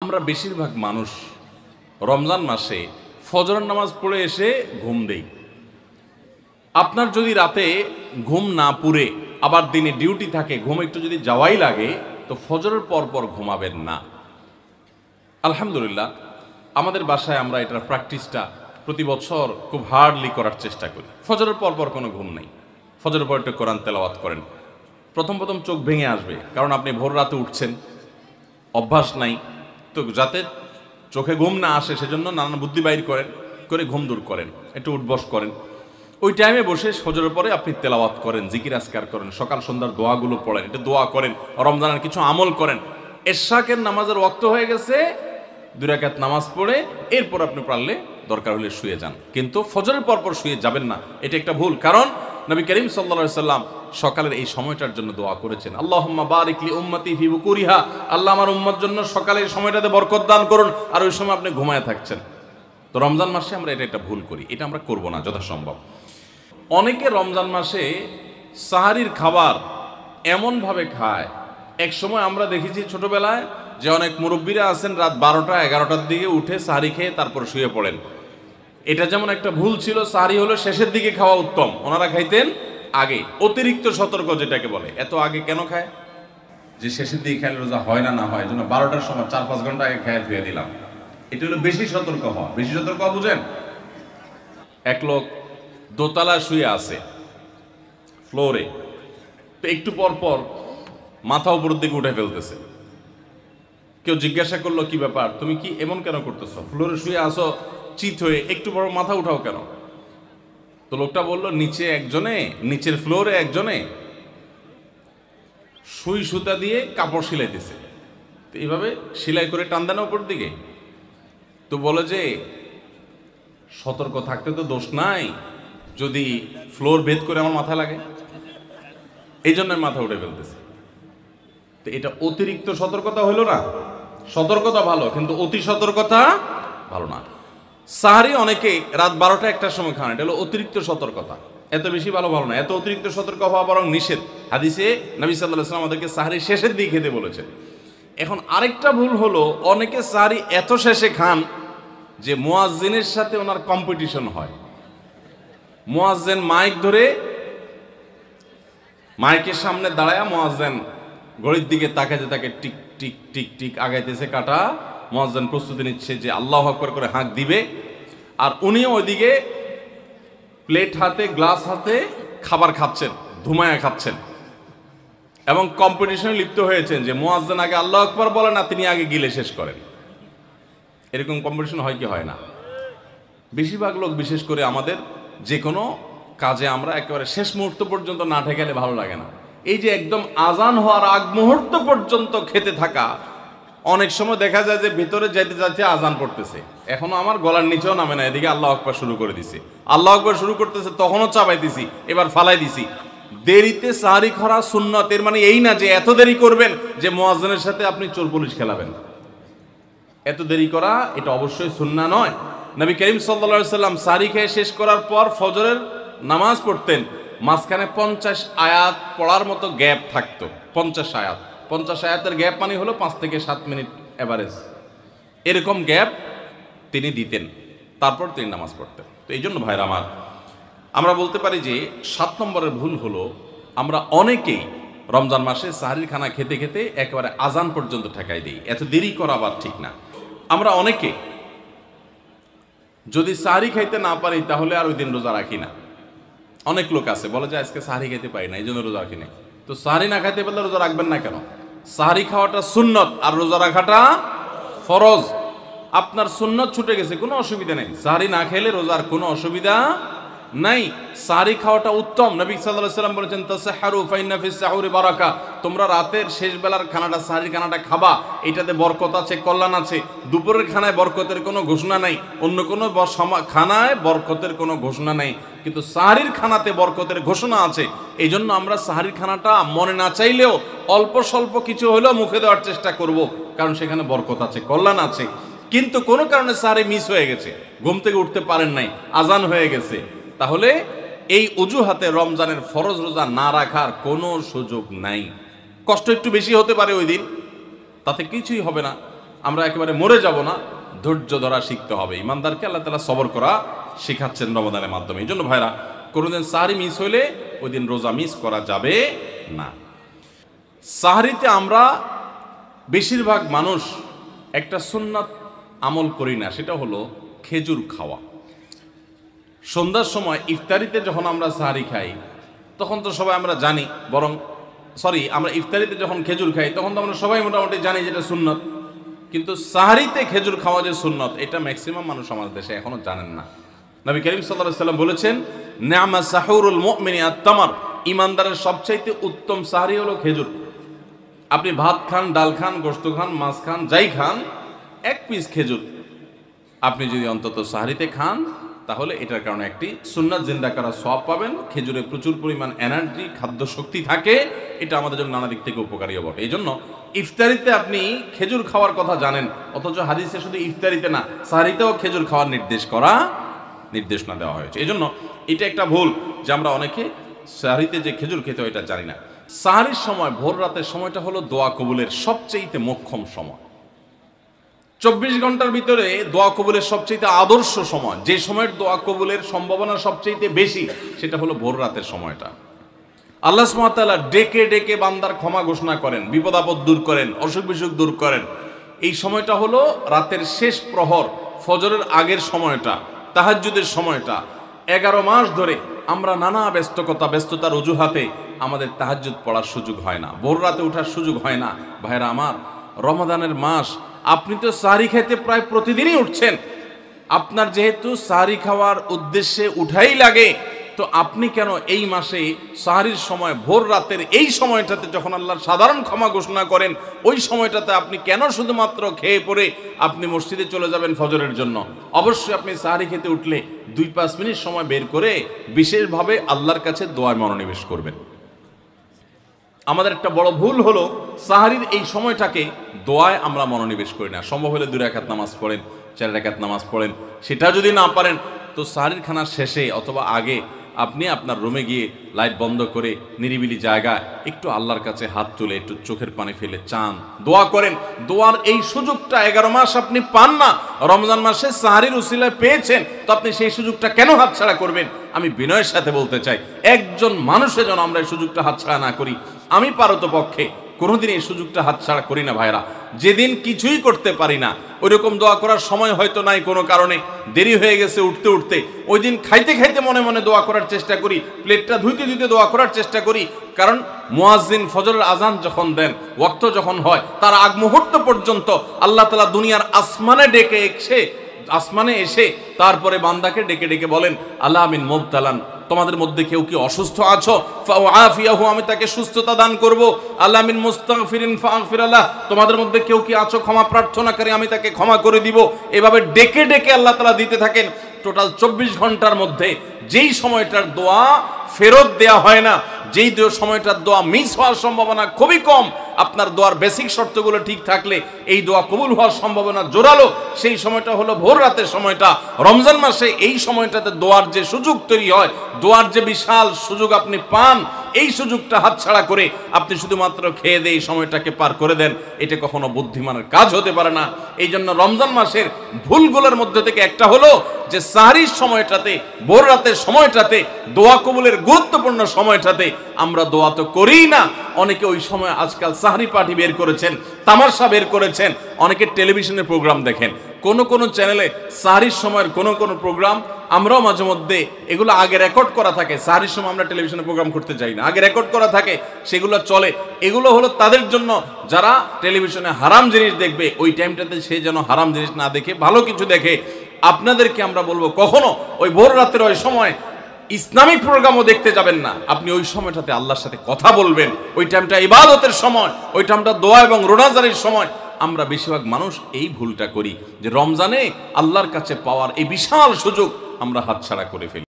আমরা বেশিরভাগ মানুষ রমজান মাসে ফজরের নামাজ পড়ে এসে ঘুম দেই। আপনার যদি রাতে ঘুম না পুরে আবার দিনে ডিউটি থাকে, ঘুম একটু যদি যাওয়াই লাগে, তো ফজরের পর পর ঘুমাবেন না। আলহামদুলিল্লাহ, আমাদের বাসায় আমরা এটার প্র্যাকটিসটা প্রতি বছর খুব হার্ডলি করার চেষ্টা করি। ফজরের পর পর কোনো ঘুম নেই, ফজরের পর একটু কোরআন তেলাওয়াত করেন। প্রথম চোখ ভেঙে আসবে, কারণ আপনি ভোর রাতে উঠছেন, অভ্যাস নাই, তো যাতে চোখে ঘুম না আসে সেজন্য নানান বুদ্ধি বাইর করে ঘুম দূর করেন, একটু উঠবস করেন। ওই টাইমে বসে ফজরের পরে আপনি তেলাওয়াত করেন, জিকির আজকার করেন, সকাল সন্ধ্যার দোয়াগুলো পড়েন, একটু দোয়া করেন, রমজানের কিছু আমল করেন। এশাকের নামাজের ওয়াক্ত হয়ে গেছে, 2 রাকাত নামাজ পড়ে এরপর আপনি পারলে দরকার হলে শুয়ে যান, কিন্তু ফজরের পর শুয়ে যাবেন না। এটা একটা ভুল, কারণ নবী করিম সাল্লাল্লাহু আলাইহি সাল্লাম সকালের এই সময়টার জন্য দোয়া করেছেন, আল্লাহুম্মা বারিক লি উম্মতি ফি বুকুরিহা, আল্লাহ আমার উম্মত জন্য সকালের সময়টাতে বরকত দান করুন। আর ওই সময় আপনি ঘুমায় থাকছেন। তো রমজান মাসে আমরা এটা একটা ভুল করি, এটা আমরা করব না যথাসম্ভব। অনেকে রমজান মাসে সাহারির খাবার এমনভাবে খায়, এক সময় আমরা দেখেছি ছোটবেলায় যে অনেক মুরব্বীরা আছেন রাত 12টা-11টার দিকে উঠে সাহারি খেয়ে তারপর শুয়ে পড়েন। এটা যেমন একটা ভুল ছিল, সাহারি হলো শেষের দিকে খাওয়া উত্তম, ওনারা খাইতেন আগে। অতিরিক্ত সতর্ক যেটাকে বলে, এত আগে কেন খায়? যে শেষের দিকে খাইলে রোজা হয় না হয়, এই জন্য 12টার সময় 4-5 ঘন্টা আগে খেয়ে ধুয়ে দিলাম। এটা হলো বেশি সতর্ক হওয়া। বেশি সতর্ক হওয়া বুঝেন? এক লোক দোতলা শুয়ে আছে ফ্লোরে, তো একটু পর পর মাথা উপরের দিকে উঠে ফেলতেছে। কেউ জিজ্ঞাসা করলো, কি ব্যাপার, তুমি কি এমন কেন করতেছো? ফ্লোরে শুয়ে আসো চিত হয়ে, একটু বড় মাথা উঠাও কেন? তো লোকটা বললো, নিচের ফ্লোরে একজনে সুই সুতা দিয়ে কাপড় সিলাইতেছে, তো এইভাবে সেলাই করে টান দেন উপর দিকে। তো বলে যে সতর্ক থাকতে তো দোষ নাই, যদি ফ্লোর ভেদ করে আমার মাথা লাগে, এই জন্য মাথা উঠে ফেলতেছে। তো এটা অতিরিক্ত সতর্কতা হলো না? সতর্কতা ভালো, কিন্তু অতি সতর্কতা ভালো না। সাহারি অনেকে রাত 12টা-1টার সময় খান, এটা হলো অতিরিক্ত সতর্কতা। এত বেশি ভালো না, এত অতিরিক্ত সতর্ক হওয়া বরং নিষেধ। হাদিসে নবী সাল্লাল্লাহু আলাইহি ওয়াসাল্লাম আমাদেরকে সাহারি শেষের দিকে খেতে বলেছেন। এখন আরেকটা ভুল হলো, অনেকে সাহারি এত শেষে খান যে মুয়াজ্জিনের সাথে ওনার কম্পিটিশন হয়। মুয়াজ্জিন মাইক ধরে, মাইকের সামনে দাঁড়ায় মুয়াজ্জিন ঘড়ির দিকে তাকাতে থাকে, টিক টিক টিক টিক আগাইতেছে কাটা। মুয়াজ্জিন প্রস্তুতি নিচ্ছে যে আল্লাহু আকবার করে হাঁক দিবে, আর উনিও ওইদিকে প্লেট হাতে গ্লাস হাতে খাবার খাচ্ছেন, ধুমায়া খাচ্ছেন, এবং কম্পিটিশনে লিপ্ত হয়েছেন যে মুয়াজ্জিন আগে আল্লাহু আকবার বলে না, তিনি আগে গিলে শেষ করেন। এরকম কম্পিটিশন হয় কি হয় না? বেশিরভাগ লোক, বিশেষ করে আমাদের যে কোনো কাজে আমরা একেবারে শেষ মুহূর্ত পর্যন্ত না ঠেকালে ভালো লাগে না। এই যে একদম আজান হওয়ার আগ মুহূর্ত পর্যন্ত খেতে থাকা, অনেক সময় দেখা যায় যে ভিতরে যাইতে যাচ্ছে আজান পড়তেছে, এখনো আমার গলার নিচেও নামে না, এদিকে আল্লাহু আকবার শুরু করে দিছি, আল্লাহু আকবার শুরু করতেছে, তখনও চাপাই দিছি, এবার ফালাই দিছি। দেরিতে সাহারি খাওয়া সুন্নাত, এর মানে এই না যে এত দেরি করবেন যে মুয়াজ্জিনের সাথে আপনি চোর পুলিশ খেলাবেন। এত দেরি করা এটা অবশ্যই সুন্নাহ নয়। নবী করিম সাল্লাল্লাহু আলাইহি সাল্লাম সাহারি খেয়ে শেষ করার পর ফজরের নামাজ পড়তেন, মাঝখানে 50 আয়াত পড়ার মতো গ্যাপ থাকতো। 50 আয়াতের গ্যাপ মানে হলো 5 থেকে 7 মিনিট এভারেজ, এরকম গ্যাপ তিনি দিতেন, তারপর তিনি নামাজ পড়তেন। তো এই জন্য ভাইরা আমার, আমরা বলতে পারি যে 7 নম্বরের ভুল হলো, আমরা অনেকেই রমজান মাসে সাহারির খানা খেতে খেতে একেবারে আজান পর্যন্ত ঠেকাই দিই। এত দেরি করা আবার ঠিক না। আমরা অনেকে যদি সাহারি খাইতে না পারি তাহলে আর ওই দিন রোজা রাখি না। অনেক লোক আছে বলে যে আজকে সাহারি খাইতে পারি না, এই জন্য রোজা রাখি না। তো সাহারি না খাইতে পারলে রোজা রাখবেন না কেন? সাহারি খাওয়াটা সুন্নত আর রোজা রাখাটা ফরজ। আপনার সুন্নত ছুটে গেছে, কোনো অসুবিধা নেই, সাহারি না খেলে রোজার কোনো অসুবিধা নাই। সাহারি খাওয়াটা উত্তম। নবী সাল্লাল্লাহু আলাইহি ওয়াসাল্লাম বলেছেন, তাসাহহারু ফাইন্না ফিস সাহুরি বারাকা, তোমরা রাতের শেষ বেলার খানাটা, সাহারির খানাটা খাবা, এটাতে বরকত আছে, কল্যাণ আছে। দুপুরের খানায় বরকতের কোনো ঘোষণা নাই, অন্য কোনো খানায় বরকতের কোনো ঘোষণা নাই, কিন্তু সাহারির খানাতে বরকতের ঘোষণা আছে। এই জন্য আমরা সাহারির খানাটা মনে না চাইলেও অল্প স্বল্প কিছু হলেও মুখে দেওয়ার চেষ্টা করব, কারণ সেখানে বরকত আছে, কল্যাণ আছে। কিন্তু কোনো কারণে সাহারি মিস হয়ে গেছে, ঘুম থেকে উঠতে পারেন নাই, আজান হয়ে গেছে, তাহলে এই অজুহাতে রমজানের ফরজ রোজা না রাখার কোনো সুযোগ নাই। কষ্ট একটু বেশি হতে পারে ওই দিন, তাতে কিছুই হবে না। আমরা একেবারে মরে যাব না, ধৈর্য ধরা শিখতে হবে। ইমানদারকে আল্লাহ তাআলা সবর করা শেখাচ্ছেন রমাদানের মাধ্যমে। এই জন্য ভাইরা, কোনোদিন সাহরি মিস হইলে ওই দিন রোজা মিস করা যাবে না। সাহরিতে আমরা বেশিরভাগ মানুষ একটা সুন্নাত আমল করি না, সেটা হলো খেজুর খাওয়া। সন্ধ্যার সময় ইফতারিতে যখন আমরা সাহরি খাই তখন তো সবাই আমরা জানি, আমরা ইফতারিতে যখন খেজুর খাই তখন তো আমরা সবাই মোটামুটি জানি যেটা সুন্নত। কিন্তু সাহরিতে খেজুর খাওয়া যে সুন্নত, এটা ম্যাক্সিমাম মানুষ আমাদের দেশে এখনো জানেন না। নবী করিম সাল্লাল্লাহু আলাইহি ওয়াসাল্লাম বলেছেন, নি'মা সাহুরুল মুমিনি আত-তামার, ইমানদারের সবচাইতে উত্তম সাহরি হলো খেজুর। আপনি ভাত খান, ডাল খান, গোশত খান, মাছ খান, যাই খান, এক পিস খেজুর আপনি যদি অন্তত সাহরিতে খান, তাহলে এটার কারণে একটি সুন্নাত জিন্দা করা সওয়াব পাবেন। খেজুরে প্রচুর পরিমাণ এনার্জি, খাদ্য শক্তি থাকে, এটা আমাদের জন্য নানা দিক থেকে উপকারীও বটে। এই জন্য ইফতারিতে আপনি খেজুর খাওয়ার কথা জানেন, অথচ হাদিসে শুধু ইফতারিতে না, সাহরিতেও খেজুর খাওয়ার নির্দেশনা দেওয়া হয়েছে। এই জন্য এটা একটা ভুল যে আমরা অনেকে সাহরিতে যে খেজুর খেতে হয় এটা জানি না। সাহরির সময়, ভোর রাতের সময়টা হলো দোয়া কবুলের সবচেয়ে মোক্ষম সময়। 24 ঘন্টার ভিতরে দোয়া কবুলের সবচেয়ে আদর্শ সময়, যে সময়ের দোয়া কবুলের সম্ভাবনা সবচেয়ে বেশি, সেটা হলো ভোর রাতের সময়টা। আল্লাহ সুবহানাহু ওয়া তাআলা ডেকে ডেকে বান্দার ক্ষমা ঘোষণা করেন, বিপদ আপদ দূর করেন, অসুখ বিসুখ দূর করেন। এই সময়টা হলো রাতের শেষ প্রহর, ফজরের আগের সময়টা, তাহাজ্জুদের সময়টা। 11 মাস ধরে আমরা নানা ব্যস্ততার অজুহাতে আমাদের তাহাজ্জুদ পড়ার সুযোগ হয় না, ভোর রাতে ওঠার সুযোগ হয় না। ভাইরা আমার, রমাদানের মাস, আপনি তো সাহরি খাইতে প্রায় প্রতিদিনই উঠছেন। আপনার যেহেতু সাহরি খাওয়ার উদ্দেশ্যে উঠাই লাগে, তো আপনি কেন এই মাসে সাহরির সময়, ভোর রাতের এই সময়টাতে যখন আল্লাহর সাধারণ ক্ষমা ঘোষণা করেন, ওই সময়টাতে আপনি কেন শুধুমাত্র খেয়ে পরে আপনি মসজিদে চলে যাবেন ফজরের জন্য? অবশ্যই আপনি সাহরি খেতে উঠলে 2-5 মিনিট সময় বের করে বিশেষভাবে আল্লাহর কাছে দোয়ায় মনোনিবেশ করবেন। আমাদের একটা বড় ভুল হলো সাহরির এই সময়টাকে দোয়ায় আমরা মনোনিবেশ করি না। সম্ভব হলে 2 রাকাত নামাজ পড়েন, 4 রাকাত নামাজ পড়েন। সেটা যদি না পারেন তো সাহরির খানার শেষে অথবা আগে আপনি আপনার রুমে গিয়ে লাইট বন্ধ করে নিরিবিলি জায়গায় একটু আল্লাহর কাছে হাত তুলে একটু চোখের পানি ফেলে চান, দোয়া করেন। দোয়ার এই সুযোগটা 11 মাস আপনি পান না, রমজান মাসে সাহরির উসিলায় পেয়েছেন, তো আপনি সেই সুযোগটা কেন হাতছাড়া করবেন? আমি বিনয়ের সাথে বলতে চাই, একজন মানুষের জন্য আমরা এই সুযোগটা হাতছাড়া না করি। আমি পারতপক্ষে কোনোদিন এই সুযোগটা হাতছাড়া করি না ভাইরা। যেদিন কিছুই করতে পারি না, ওই রকম দোয়া করার সময় হয়তো নাই, কোনো কারণে দেরি হয়ে গেছে উঠতে উঠতে, ওই দিন খাইতে খাইতে মনে মনে দোয়া করার চেষ্টা করি, প্লেটটা ধুইতে ধুইতে দোয়া করার চেষ্টা করি। কারণ মুয়াজ্জিন ফজরের আজান যখন দেন, ওয়াক্ত যখন হয়, তার আগ মুহূর্ত পর্যন্ত আল্লাহ তাআলা দুনিয়ার আসমানে এসে তারপরে বান্দাকে ডেকে ডেকে বলেন, আল্লাহ মিন মুবতালান, তোমাদের মধ্যে কেউ কি অসুস্থ আছো, ফাআফিয়াহু, আমি তাকে সুস্থতা দান করব। আল্লাহ মিন মুস্তাগফিরিন ফাগফির লাহ, তোমাদের মধ্যে কেউ কি আছো ক্ষমা প্রার্থনাকারী, আমি তাকে ক্ষমা করে দিব। এভাবে ডেকে ডেকে আল্লাহ তাআলা দিতে থাকেন। টোটাল 24 ঘন্টার মধ্যে যেই সময়টার দোয়া ফেরত দেয়া হয় না, যেই সময়টার দোয়া মিস হওয়ার সম্ভাবনা খুবই কম, আপনার দোয়ার বেসিক শর্তগুলো ঠিক থাকলে এই দোয়া কবুল হওয়ার সম্ভাবনা জোরালো, সেই সময়টা হলো ভোর রাতের সময়টা। রমজান মাসে এই সময়টাতে দোয়ার যে সুযোগ তৈরি হয়, দোয়ার যে বিশাল সুযোগ আপনি পান, এই সুযোগটা হাতছাড়া করে আপনি শুধুমাত্র খেয়ে দিয়ে এই সময়টাকে পার করে দেন, এটা কখনো বুদ্ধিমানের কাজ হতে পারে না। এই জন্য রমজান মাসের ভুলগুলোর মধ্যে থেকে একটা হলো যে সাহরির সময়টাতে, ভোর রাতের সময়টাতে, দোয়া কবুলের গুরুত্বপূর্ণ সময়টাতে আমরা দোয়া তো করিই না। অনেকে ওই সময় আজকাল সাহরি পার্টি বের করেছেন, তামাশা বের করেছেন, অনেকে টেলিভিশনের প্রোগ্রাম দেখেন। কোন চ্যানেলে সাহরির সময়ের কোন প্রোগ্রাম আমরাও মাঝে মধ্যে, এগুলো আগে রেকর্ড করা থাকে। সাহরির সময় আমরা টেলিভিশনে প্রোগ্রাম করতে যাই না, আগে রেকর্ড করা থাকে, সেগুলো চলে। এগুলো হলো তাদের জন্য যারা টেলিভিশনে হারাম জিনিস দেখবে, ওই টাইমটাতে সে যেন হারাম জিনিস না দেখে ভালো কিছু দেখে। আপনাদেরকে আমরা বলবো, কখনো ওই ভোর রাতের ওই সময় ইসলামিক প্রোগ্রামও দেখতে যাবেন না। আপনি ওই সময়টাতে আল্লাহর সাথে কথা বলবেন, ওই টাইমটা ইবাদতের সময়, ওই টাইমটা দোয়া এবং রোনাজারির সময়। আমরা বেশিরভাগ মানুষ এই ভুলটা করি যে রমজানে আল্লাহর কাছে পাওয়ার এই বিশাল সুযোগ আমরা হাতছাড়া করে ফেলি।